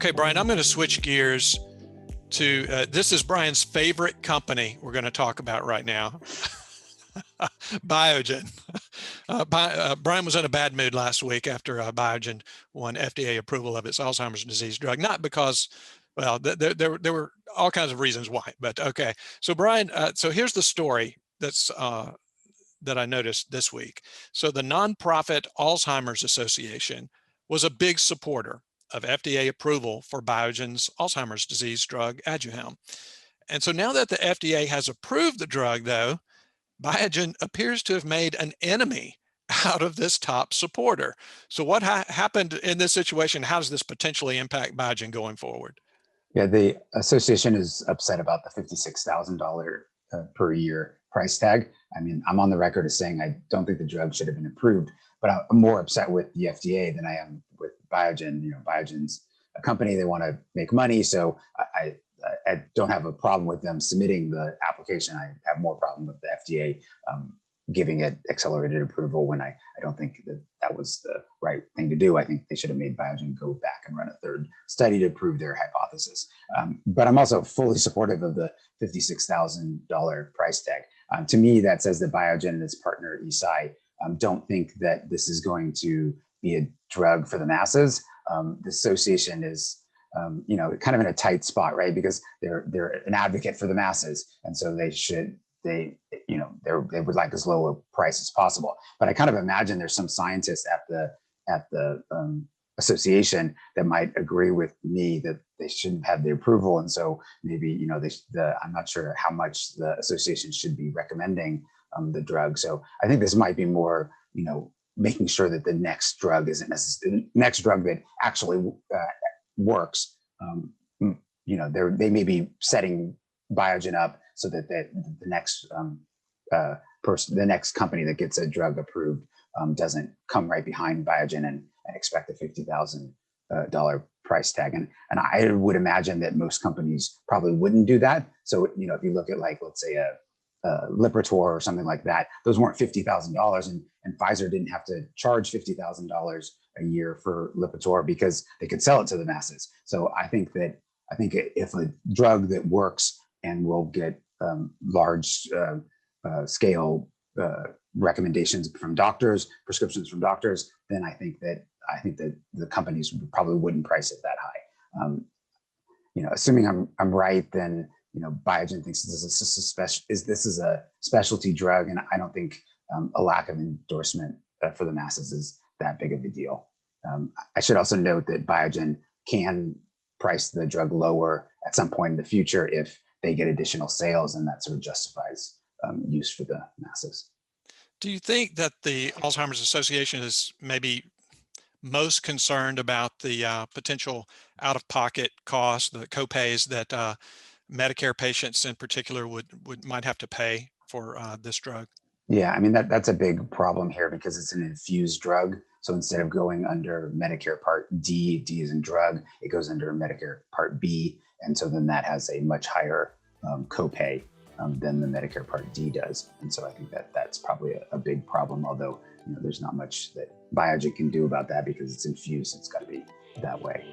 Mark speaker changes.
Speaker 1: Okay, Brian, I'm going to switch gears to this is Brian's favorite company we're going to talk about right now. Biogen. Brian was in a bad mood last week after Biogen won FDA approval of its Alzheimer's disease drug. Not because, well, there were all kinds of reasons why, but okay. So Brian, so here's the story that I noticed this week. So the nonprofit Alzheimer's Association was a big supporter of FDA approval for Biogen's Alzheimer's disease drug, Aduhelm. And so now that the FDA has approved the drug, though, Biogen appears to have made an enemy out of this top supporter. So what happened in this situation? How does this potentially impact Biogen going forward?
Speaker 2: Yeah, the association is upset about the $56,000 per year price tag. I mean, I'm on the record as saying I don't think the drug should have been approved, but I'm more upset with the FDA than I am with Biogen. You know, Biogen's a company, they want to make money. So I don't have a problem with them submitting the application. I have more problem with the FDA giving it accelerated approval when I don't think that was the right thing to do. I think they should have made Biogen go back and run a third study to prove their hypothesis. But I'm also fully supportive of the $56,000 price tag. To me, that says that Biogen and its partner Eisai don't think that this is going to be a drug for the masses. The association is kind of in a tight spot, right? Because they're an advocate for the masses, and so they would like as low a price as possible. But I kind of imagine there's some scientists at the association that might agree with me that they shouldn't have the approval, and so maybe I'm not sure how much the association should be recommending the drug. So I think this might be more making sure that the next drug isn't necessarily the next drug that actually works. They may be setting Biogen up so that the next the next company that gets a drug approved doesn't come right behind Biogen and expect a $50,000 price tag. And I would imagine that most companies probably wouldn't do that. So if you look at let's say a Lipitor or something like that, those weren't $50,000, and Pfizer didn't have to charge $50,000 a year for Lipitor because they could sell it to the masses. So I think if a drug that works and will get large scale recommendations from doctors, prescriptions from doctors, then I think that the companies probably wouldn't price it that high. Assuming I'm right, then Biogen thinks this is a specialty drug, and I don't think a lack of endorsement for the masses is that big of a deal. I should also note that Biogen can price the drug lower at some point in the future if they get additional sales, and that sort of justifies use for the masses.
Speaker 1: Do you think that the Alzheimer's Association is maybe most concerned about the potential out-of-pocket costs, the copays that Medicare patients in particular might have to pay for this drug?
Speaker 2: Yeah, I mean that's a big problem here because it's an infused drug. So instead of going under Medicare Part D as in drug, it goes under Medicare Part B, and so then that has a much higher copay than the Medicare Part D does. And so I think that's probably a big problem. Although there's not much that Biogen can do about that because it's infused. It's got to be that way.